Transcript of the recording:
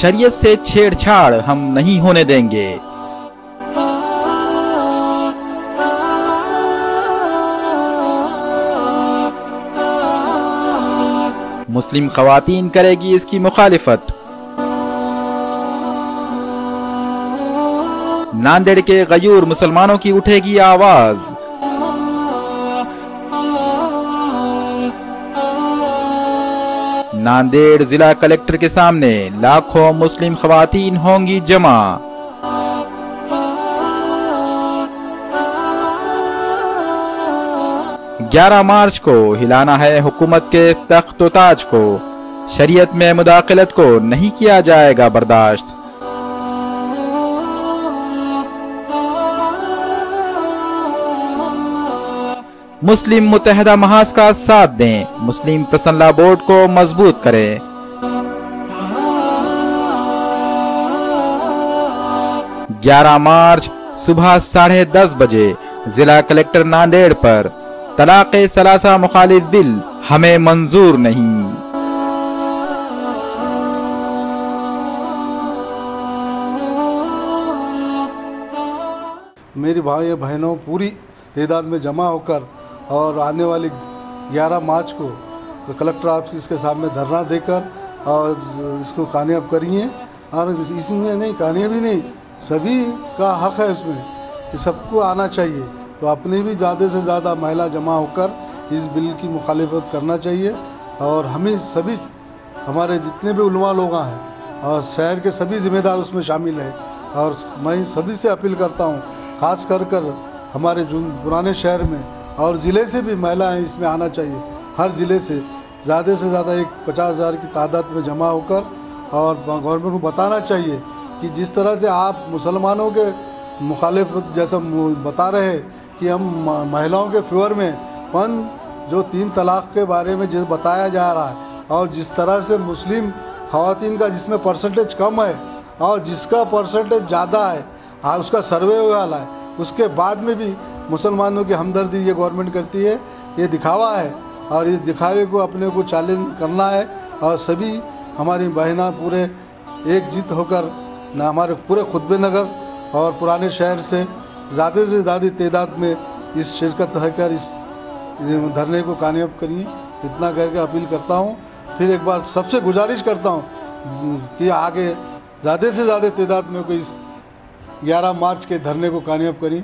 शरीयत से छेड़छाड़ हम नहीं होने देंगे। मुस्लिम खवातीन करेगी इसकी मुखालिफत। नांदेड़ के गयूर मुसलमानों की उठेगी आवाज। नांदेड़ जिला कलेक्टर के सामने लाखों मुस्लिम खवातीन होंगी जमा। ग्यारह मार्च को हिलाना है हुकूमत के तख्त ताज को। शरीयत में मुदाखलत को नहीं किया जाएगा बर्दाश्त। मुस्लिम मुत्तहिदा महाज का साथ दें, मुस्लिम पर्सनल लॉ बोर्ड को मजबूत करें। ग्यारह मार्च सुबह 10:30 बजे जिला कलेक्टर नांदेड़ पर तलाक़े सलासा मुखालिफ बिल हमें मंजूर नहीं। मेरी भाई बहनों पूरी तादाद में जमा होकर और आने वाली 11 मार्च को कलेक्टर ऑफिस के सामने धरना देकर और इसको कामयाब करिए। और इसमें नहीं कामयाब भी नहीं, सभी का हक है इसमें कि सबको आना चाहिए। तो अपने भी ज़्यादा से ज़्यादा महिला जमा होकर इस बिल की मुखालिफत करना चाहिए। और हमें सभी हमारे जितने भी उलमा लोग हैं और शहर के सभी जिम्मेदार उसमें शामिल हैं। और मैं सभी से अपील करता हूँ, ख़ास कर हमारे जो पुराने शहर में और ज़िले से भी महिलाएं इसमें आना चाहिए। हर ज़िले से ज़्यादा एक 50,000 की तादाद में जमा होकर और गवर्नमेंट को बताना चाहिए कि जिस तरह से आप मुसलमानों के मुखालिफ जैसा बता रहे हैं कि हम महिलाओं के फेवर में जो 3 तलाक़ के बारे में जो बताया जा रहा है और जिस तरह से मुस्लिम ख़वातीन का जिसमें परसेंटेज कम है और जिसका परसेंटेज ज़्यादा है उसका सर्वे वाला है, उसके बाद में भी मुसलमानों की हमदर्दी ये गवर्नमेंट करती है। ये दिखावा है और इस दिखावे को अपने को चैलेंज करना है। और सभी हमारी बहना पूरे एकजुट होकर हमारे पूरे खुतबे नगर और पुराने शहर से ज़्यादा तादाद में इस शिरकत रहकर इस धरने को कामयाब करिए। इतना करके अपील करता हूँ। फिर एक बार सबसे गुजारिश करता हूँ कि आगे ज़्यादा से ज़्यादा तादाद में कोई इस 11 मार्च के धरने को कामयाब करें।